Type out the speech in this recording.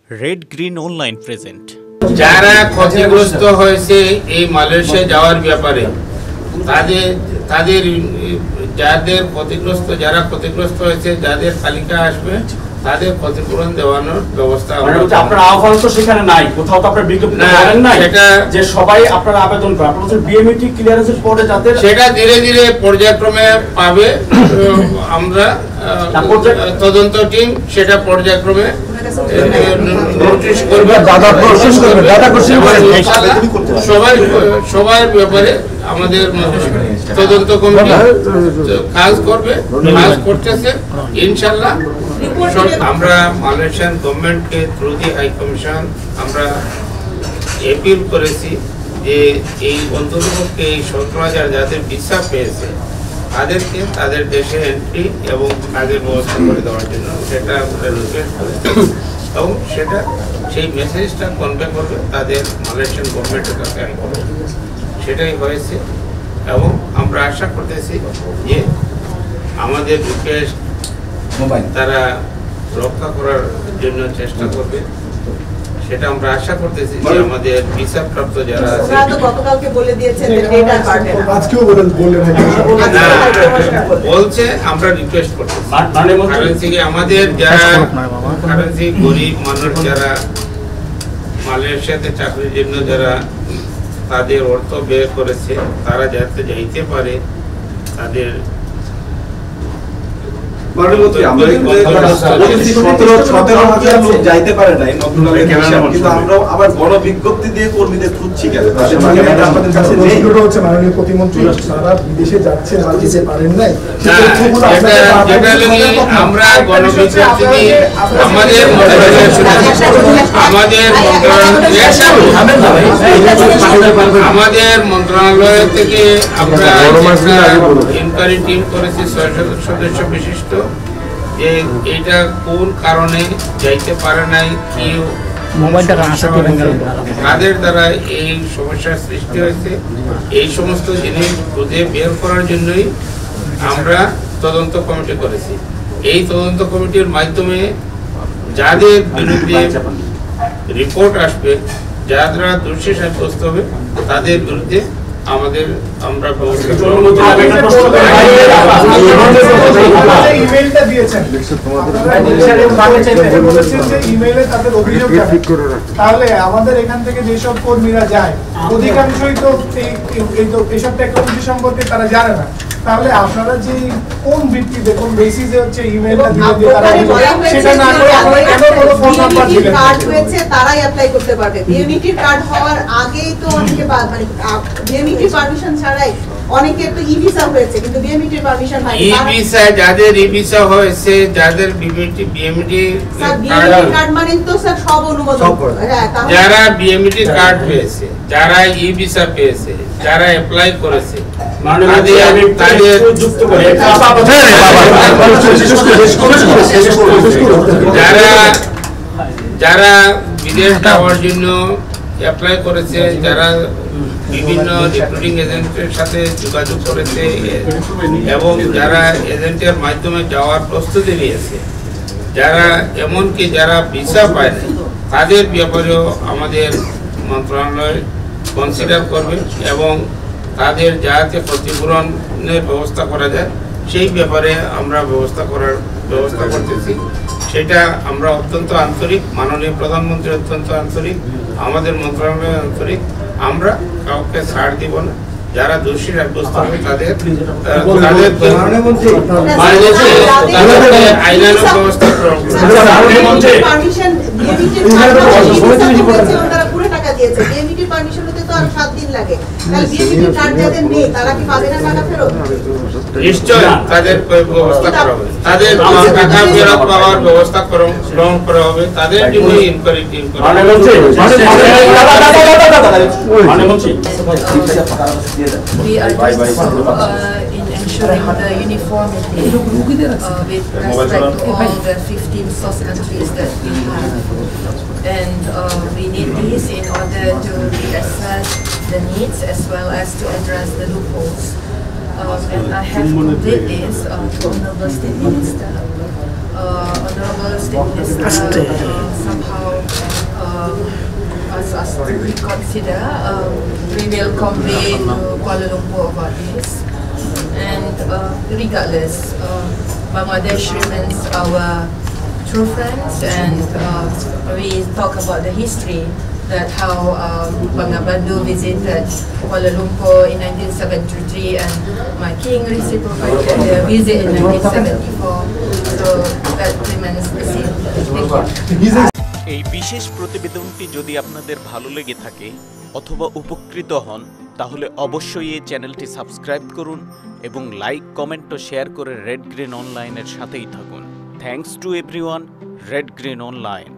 Red green online present. যারা ক্ষতিগ্রস্ত হয়েছে এই মালয়েশিয়া যাওয়ার ব্যাপারে তাদের যারা ক্ষতিগ্রস্ত হয়েছে যাদের তালিকা আসবে তাদের ক্ষতিপূরণ দেওয়ানোর ব্যবস্থা আপনার আহ্বান তো সেখানে নাই, কোথাও তো আপনার বিজ্ঞপ্তি করেন নাই যে সবাই আপনারা আবেদন করেন। আপনারা বলছেন বিএমইটি ক্লিয়ারেন্সের পরে যাতে সেটা ধীরে ধীরে পর্যায়ক্রমে পাবে। আমরা তদন্ত টিম সেটা পর্যায়ক্রমে নোটিশ করবে, সবার ব্যাপারে আমাদের তদন্ত কমিটি কাজ করতেছে ইনশাল্লাহ। আমরা মালয়েশিয়ান গভর্নমেন্টকে থ্রু দি হাই কমিশন আমরা অ্যাপিল করেছি যে এই অন্তর্ভুক্ত এই 17,000 যাদের ভিসা পেয়েছে তাদেরকে তাদের দেশে এন্ট্রি এবং কাজের ব্যবস্থা করে দেওয়ার জন্য সেটা আমরা রিকোয়েস্ট করেছি এবং সেই মেসেজটা কনভে করবে তাদের মালয়েশিয়ান গভর্নমেন্টের কাছে সেটাই হয়েছে। এবং আমরা আশা করতেছি যে আমাদের রিকোয়েস্ট তারা রক্ষা করার জন্য চেষ্টা করবে, সেটা আমরা আশা করতেছি যে আমাদের ভিসা প্রাপ্ত যারা আছে বলছে আমরা রিকোয়েস্ট করতেছি আমাদের যারা গরিব মানুষ যারা মালয়েশিয়াতে চাকরির জন্য যারা তাদের অর্থ ব্যয় করেছে তারা যাতে যাইতে পারে তাদের যাইতে পারে নাই, কিন্তু আমরা আবার বড় বিজ্ঞপ্তি দিয়ে কর্মীদের খুঁজছি কেন? আমাদের কাছে হচ্ছে মাননীয় প্রতিমন্ত্রী সারা বিদেশে যাচ্ছেন আর যেতে পারেন নাই, আমরা গণবিজ্ঞপ্তি আমাদের মন্ত্রণালয় থেকে আমরা ইনকোয়ারি টিম করেছি 6 সদস্য বিশিষ্ট যে এইটা কোন কারণে যাইতে পারে নাই, কি কাদের দ্বারা এই সমস্যার সৃষ্টি হয়েছে, এই সমস্ত জিনিস খুঁজে বের করার জন্যই আমরা তদন্ত কমিটি করেছি। এই তদন্ত কমিটির মাধ্যমে যাদের বিরুদ্ধে রিপোর্ট আসবে, যারা দোষী সাব্যস্ত হবে তাদের বিরুদ্ধে আমরা তাহলে আমাদের এখান থেকে যেসব কর্মীরা যায় অধিকাংশই তো এইসব টেকনোলজি সম্পর্কে তারা জানে না। তাহলে আপনারা যে কোন ভিত্তিতে কোন বেসিসে হচ্ছে ইমেইলটা দিয়ে তারা সেটা না করে আমরা কেন কোনো ফোন নাম্বার দিলেন? কার্ড হয়েছে তারাই অ্যাপ্লাই করতে পারবে। বিএমইটি কার্ড হওয়ার আগেই তো অনেকে মানে বিএমইটি পারমিশন ছাড়াই অনেকের তো ই ভিসা হয়েছে কিন্তু বিএমইটির পারমিশন হয়নি। ই ভিসা যাদের ই ভিসা হয়েছে, যাদের বিএমইটি কার্ড মানে তো স্যার সব অনুমোদন, যারা বিএমইটি কার্ড পেয়েছে, যারা ই ভিসা পেয়েছে, যারা অ্যাপ্লাই করেছে যারা বিদেশ যাওয়ার জন্য অ্যাপ্লাই করেছে, যারা বিভিন্ন রিক্রুটিং এজেন্টের সাথে যোগাযোগ করেছে এবং যারা এজেন্টের মাধ্যমে যাওয়ার প্রস্তুতি নিয়েছে, যারা এমনকি যারা ভিসা পায় না তাদের ব্যাপারেও আমাদের মন্ত্রণালয় কনসিডার করবে এবং তাদের যাতে ক্ষতিপূরণের ব্যবস্থা করা যায় সেই ব্যাপারে আমরা ব্যবস্থা করতেছি। সেটা আমরা অত্যন্ত আন্তরিক, মাননীয় প্রধানমন্ত্রী অত্যন্ত আন্তরিক, আমাদের মন্ত্রণালয় আন্তরিক। আমরা কাউকে ছাড় দিব না, যারা দোষী সাব্যস্ত হবে তাদের আইনানুগ ব্যবস্থা গ্রহণ নিশ্চয় তাদের ব্যবস্থা করা হবে, তাদের টাকা ফেরত পাওয়ার ব্যবস্থা গ্রহণ করা হবে, তাদের জন্য ইনকোয়ারি টিম করা হবে। We are just in ensuring the uniformity with respect to all the 15 source countries that we have. And we need this in order to reassess the needs as well as to address the loopholes. And I have conveyed this to Honorable State Minister. Honorable State Minister somehow to reconsider. We will convey to Kuala Lumpur about this. And regardless, Bangladesh remains our true friends, and we talk about the history, that how Bangabandhu visited Kuala Lumpur in 1973 and my king reciprocated the visit in 1974. So that remains the same. Thank you. এই বিশেষ প্রতিবেদনটি যদি আপনাদের ভালো লেগে থাকে অথবা উপকৃত হন তাহলে অবশ্যই এই চ্যানেলটি সাবস্ক্রাইব করুন এবং লাইক, কমেন্ট ও শেয়ার করে রেড গ্রিন অনলাইনের সাথেই থাকুন। Thanks to everyone, red green online.